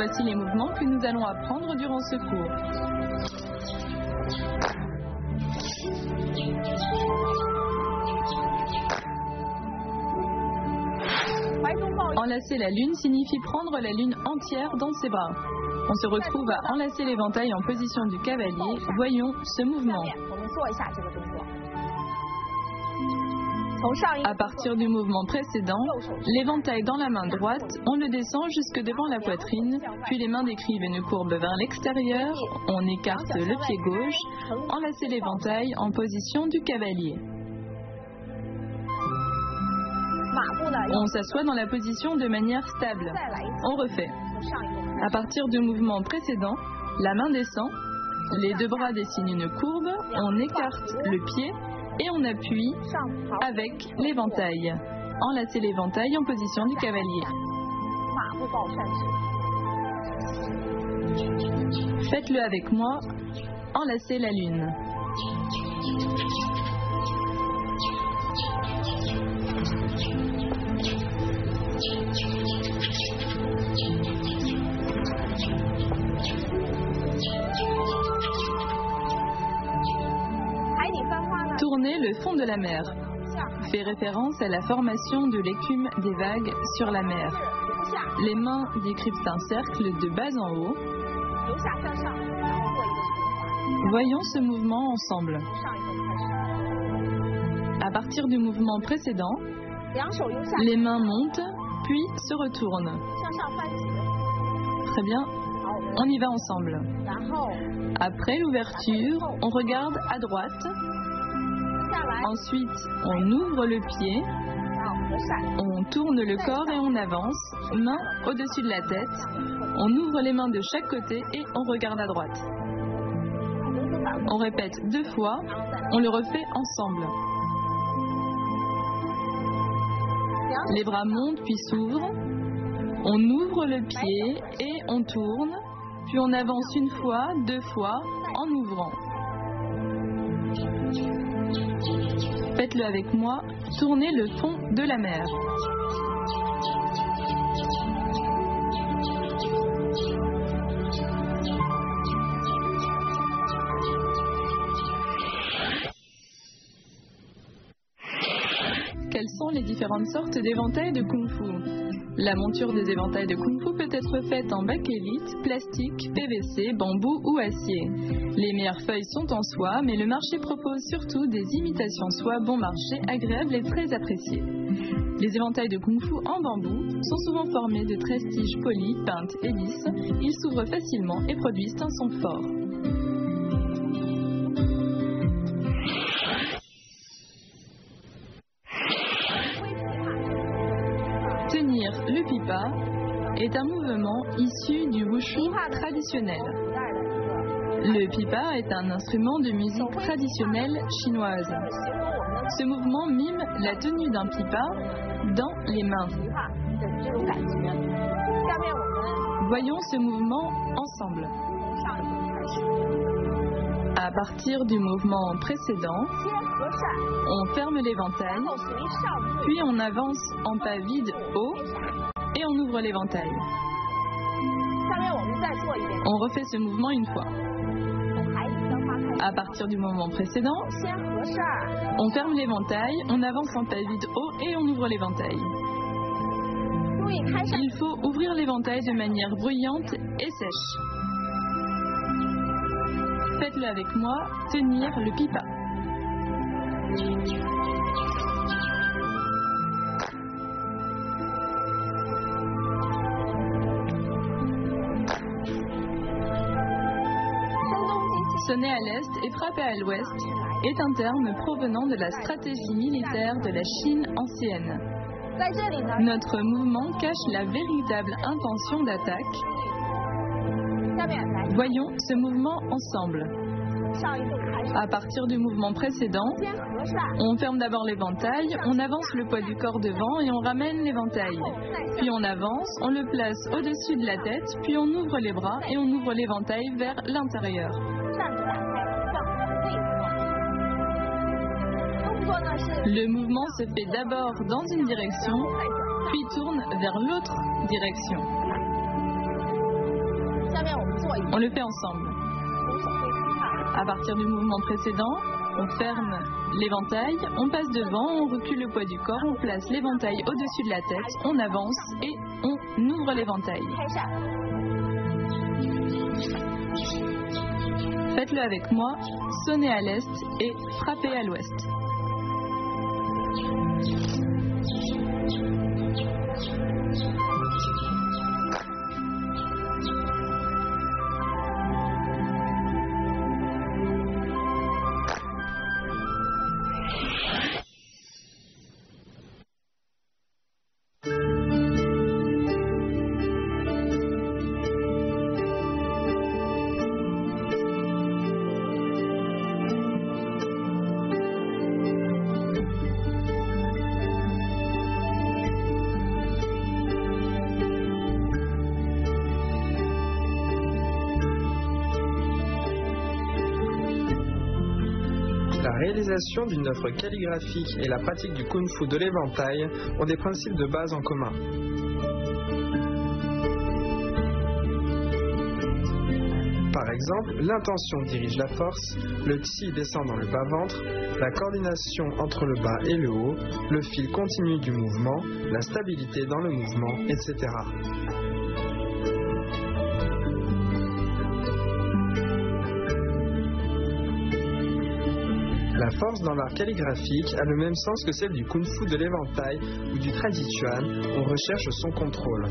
Voici les mouvements que nous allons apprendre durant ce cours. Enlacer la lune signifie prendre la lune entière dans ses bras. On se retrouve à enlacer l'éventail en position du cavalier. Voyons ce mouvement. À partir du mouvement précédent, l'éventail dans la main droite, on le descend jusque devant la poitrine, puis les mains décrivent une courbe vers l'extérieur, on écarte le pied gauche, enlacer l'éventail en position du cavalier. On s'assoit dans la position de manière stable. On refait. À partir du mouvement précédent, la main descend, les deux bras dessinent une courbe, on écarte le pied et on appuie avec l'éventail. Enlacez l'éventail en position du cavalier. Faites-le avec moi. Enlacez la lune. Tournez le fond de la mer. Fait référence à la formation de l'écume des vagues sur la mer. Les mains décryptent un cercle de bas en haut. Voyons ce mouvement ensemble. À partir du mouvement précédent, les mains montent, puis se retournent. Très bien, on y va ensemble. Après l'ouverture, on regarde à droite. Ensuite, on ouvre le pied, on tourne le corps et on avance, main au-dessus de la tête. On ouvre les mains de chaque côté et on regarde à droite. On répète 2 fois, on le refait ensemble. Les bras montent puis s'ouvrent. On ouvre le pied et on tourne, puis on avance 1 fois, 2 fois en ouvrant. Faites-le avec moi, tournez le fond de la mer. Quelles sont les différentes sortes d'éventails de Kung-Fu? La monture des éventails de Kung-Fu peut être faite en bakélite, plastique, PVC, bambou ou acier. Les meilleures feuilles sont en soie, mais le marché propose surtout des imitations soie bon marché, agréables et très appréciées. Les éventails de Kung-Fu en bambou sont souvent formés de 13 tiges polies, peintes et lisses. Ils s'ouvrent facilement et produisent un son fort. Tenir le pipa est un mouvement issu du wushu traditionnel. Le pipa est un instrument de musique traditionnelle chinoise. Ce mouvement mime la tenue d'un pipa dans les mains. Voyons ce mouvement ensemble. À partir du mouvement précédent, on ferme l'éventail, puis on avance en pas vide haut et on ouvre l'éventail. On refait ce mouvement 1 fois. À partir du mouvement précédent, on ferme l'éventail, on avance en pas vide haut et on ouvre l'éventail. Il faut ouvrir l'éventail de manière bruyante et sèche. Faites-le avec moi, tenir le pipa. Sonner à l'est et frapper à l'ouest est un terme provenant de la stratégie militaire de la Chine ancienne. Notre mouvement cache la véritable intention d'attaque. Voyons ce mouvement ensemble. À partir du mouvement précédent, on ferme d'abord l'éventail, on avance le poids du corps devant et on ramène l'éventail. Puis on avance, on le place au-dessus de la tête, puis on ouvre les bras et on ouvre l'éventail vers l'intérieur. Le mouvement se fait d'abord dans une direction, puis tourne vers l'autre direction. On le fait ensemble. À partir du mouvement précédent, on ferme l'éventail, on passe devant, on recule le poids du corps, on place l'éventail au-dessus de la tête, on avance et on ouvre l'éventail. Faites-le avec moi, sonnez à l'est et frappez à l'ouest. La réalisation d'une œuvre calligraphique et la pratique du kung-fu de l'éventail ont des principes de base en commun. Par exemple, l'intention dirige la force, le chi descend dans le bas-ventre, la coordination entre le bas et le haut, le fil continu du mouvement, la stabilité dans le mouvement, etc. La force dans l'art calligraphique a le même sens que celle du kung-fu de l'éventail ou du tradichuan, on recherche son contrôle.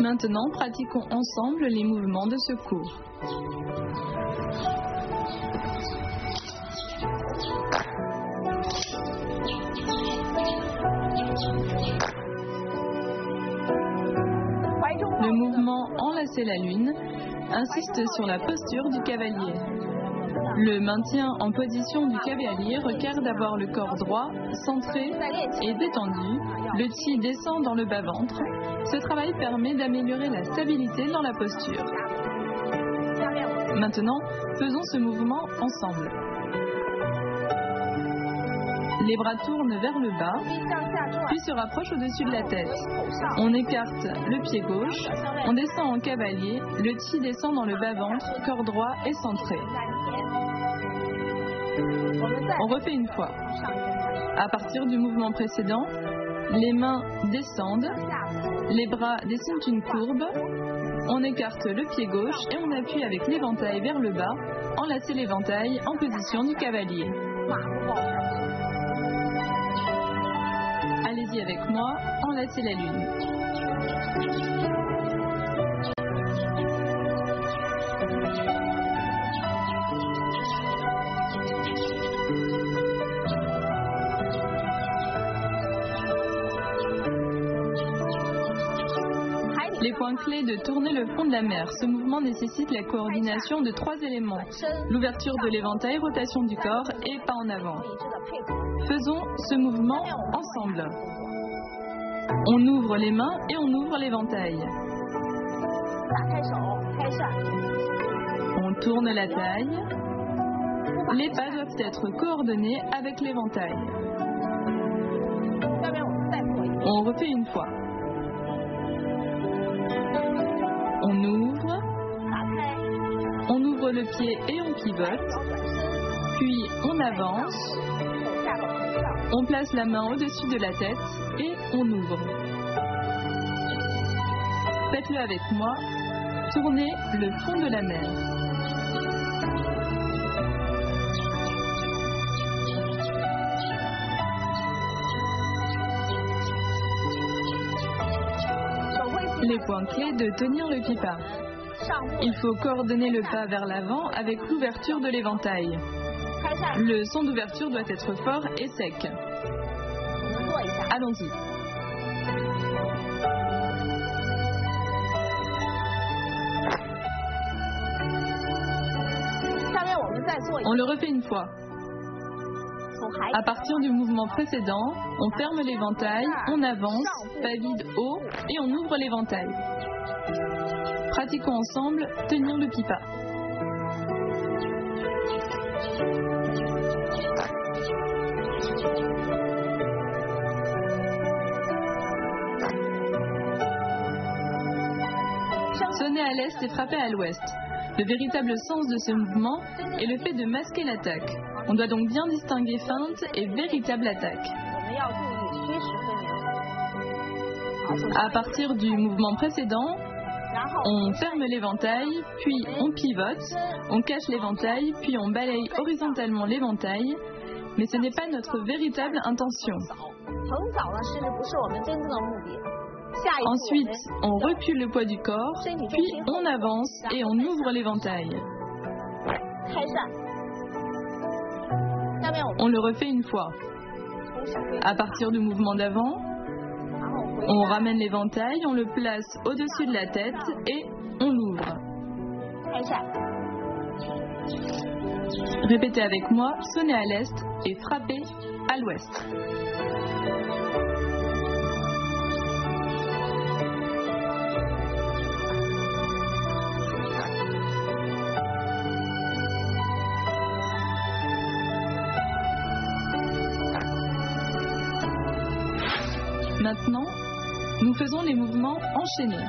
Maintenant, pratiquons ensemble les mouvements de secours. Le mouvement Enlacer la lune insiste sur la posture du cavalier. Le maintien en position du cavalier requiert d'avoir le corps droit, centré et détendu. Le chi descend dans le bas-ventre. Ce travail permet d'améliorer la stabilité dans la posture. Maintenant, faisons ce mouvement ensemble. Les bras tournent vers le bas, puis se rapprochent au-dessus de la tête. On écarte le pied gauche, on descend en cavalier, le chi descend dans le bas-ventre, corps droit est centré. On refait une fois. À partir du mouvement précédent, les mains descendent, les bras dessinent une courbe, on écarte le pied gauche et on appuie avec l'éventail vers le bas, enlacer l'éventail en position du cavalier. Allez-y avec moi, enlacez la lune. Les points clés de tourner le front de la mer. Ce mouvement nécessite la coordination de 3 éléments. L'ouverture de l'éventail, rotation du corps et pas en avant. Faisons ce mouvement ensemble. On ouvre les mains et on ouvre l'éventail. On tourne la taille. Les pas doivent être coordonnés avec l'éventail. On refait une fois. On ouvre le pied et on pivote, puis on avance, on place la main au-dessus de la tête et on ouvre. Faites-le avec moi, tournez le fond de la mer. Les points clés de tenir le pipa. Il faut coordonner le pas vers l'avant avec l'ouverture de l'éventail. Le son d'ouverture doit être fort et sec. Allons-y. On le refait une fois. À partir du mouvement précédent, on ferme l'éventail, on avance, pas vide haut et on ouvre l'éventail. Pratiquons ensemble tenir le pipa. Sonner à l'est et frapper à l'ouest. Le véritable sens de ce mouvement est le fait de masquer l'attaque. On doit donc bien distinguer feinte et véritable attaque. À partir du mouvement précédent, on ferme l'éventail, puis on pivote, on cache l'éventail, puis on balaye horizontalement l'éventail, mais ce n'est pas notre véritable intention. Ensuite, on recule le poids du corps, puis on avance et on ouvre l'éventail. On le refait une fois. À partir du mouvement d'avant, on ramène l'éventail, on le place au-dessus de la tête et on l'ouvre. Répétez avec moi, sonnez à l'est et frappez à l'ouest. Maintenant, nous faisons les mouvements enchaînés.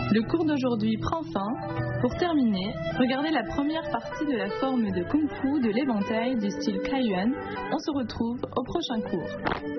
Le cours d'aujourd'hui prend fin. Pour terminer, regardez la première partie de la forme de Kung Fu de l'éventail du style Kaiyuan. On se retrouve au prochain cours.